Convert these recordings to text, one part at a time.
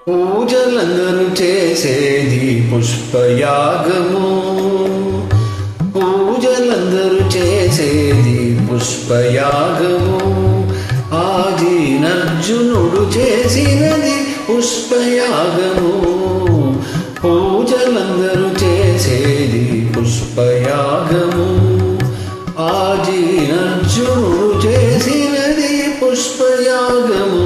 పూజలందరూ చేసేది పుష్పయాగము. పూజలందరూ చేసేది పుష్పయాగము. ఆదినర్జునుడు చేసినది పుష్పయాగము. పూజలందరూ చేసేది పుష్పయాగము. ఆదినర్జునుడు చేసినది పుష్పయాగము.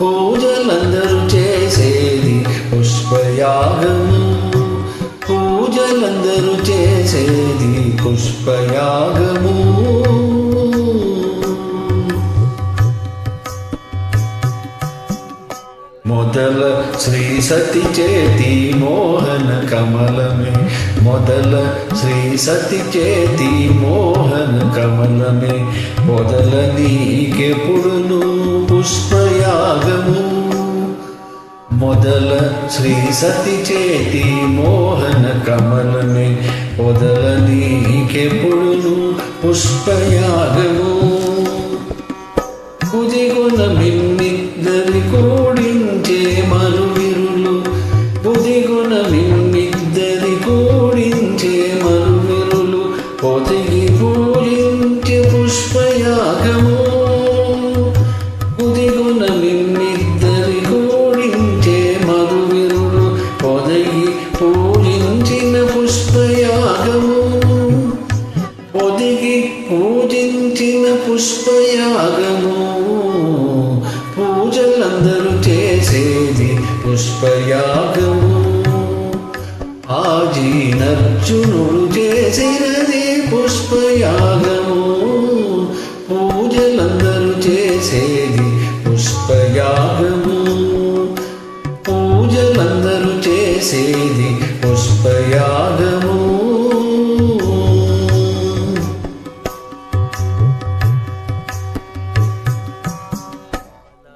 పూజలందరూ చేసేది పుష్పయాగము. పూజలందరూ చేసేది పుష్పయాగము. మొదల శ్రీ సతి చేతి మోహన కమలమే. మొదల శ్రీ సతి చేతి మోహన కమలమే. మొదల నీకెప్పుడును పుష్పయాగము. మొదల శ్రీ సతి చేతి మోహన కమలమే. మొదల నీకెప్పుడును పుష్పయాగము. బుధిగుణ మిన్నిద్దరి కూడించే మరువిరులు. బుధిగుణ మిన్నిద్దరి కూడించే మరువిరులు. పొదిగి పూజించే పుష్పయాగము. బుధిగుణ మిన్నిద్దరి కూడించే మరువిరులు. పొదిగి పూజించిన పుష్పయాగము. పొదిగి పూజించిన పుష్పయాగము. పూజలందరూ చేసేది పుష్పయాగము. ఆదినర్జునుడు చేసినది పుష్పయాగము. పూజలందరూ చేసేది పుష్పయాగము. పూజలందరూ చేసేది పుష్పయాగము.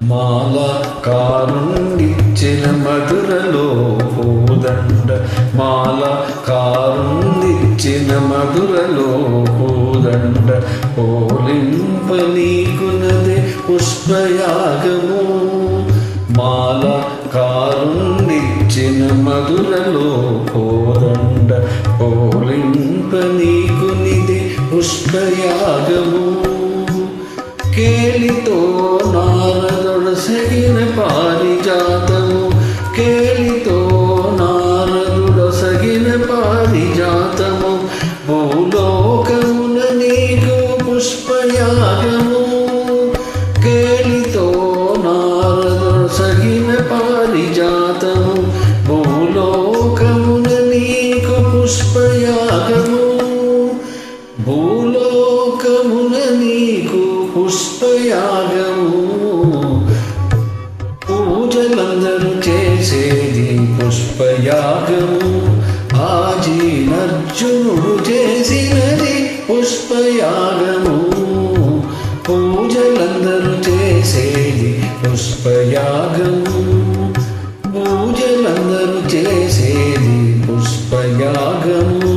మాల కారుండిచ్చిన మధురలో పూదండ. మాల కారుండిచ్చిన మధురలో పూదండ. పోలింప నీకునదే పుష్పయాగము. మాల కారుండిచ్చిన మధురలో పూదండ. పోలింప నీకునిదే పుష్పయాగము. కేలితో నారదుడసగిన పారిజాతము. కేలితో నారదుడసగిన పారిజాతము. భూలోకమున నీకు పుష్పయాగము. కేలితో నారదుడసగిన పారిజాతము. భూలోకమున నీకు పుష్పయాగము. భూలోకమున నీకు పుష్పయాగము. పూజలందరూ చేసేది పుష్పయాగము. ఆదినర్జునుడు చేసినది పుష్పయాగము. పూజలందరూ చేసేది పుష్పయాగము. పూజలందరూ చేసేది పుష్పయాగము.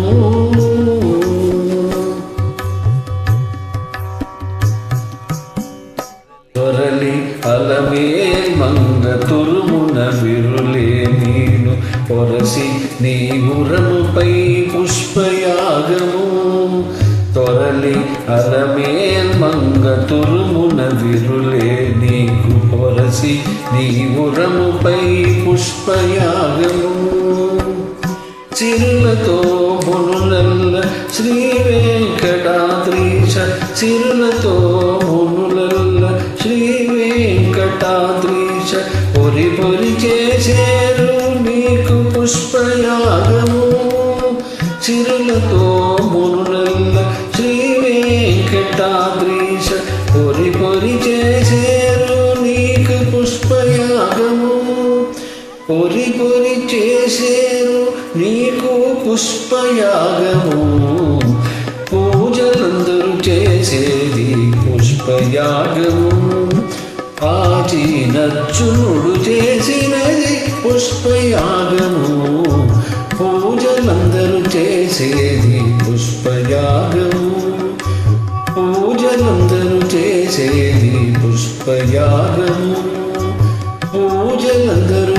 తొరలి అలమేల్ మంగ తురుమున విరులే నీను. పొరసి నీ ఉరముపై పుష్పయాగము. తొరలి అలమేల్ మంగ తురుమున విరులే నీకు. పొరసి నీ ఉరముపై పుష్పయాగము. చిరులతో మునులల్ల శ్రీ వెంకటాద్రీశ. చిరులతో మునులల్ల శ్రీ వెంకటాద్రీశ. పొరి పొరి చేసేరు నీకు పుష్పయాగము. చిరులతో మునులల్ల శ్రీ వెంకటాద్రీశ. పొరి పొరి చేసేరు నీకు పుష్పయాగము. పొరి పొరి చేసేరు నీకు పుష్పయాగము. పూజలందరూ చేసేది పుష్పయాగము. ఆదినర్జునుడు చేసినది పుష్పయాగము. పూజలందరూ చేసేది పుష్పయాగము. పూజలందరూ చేసేది పుష్పయాగము. పూజలందరూ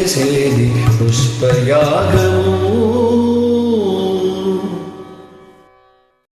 చేసేది పుష్పయాగము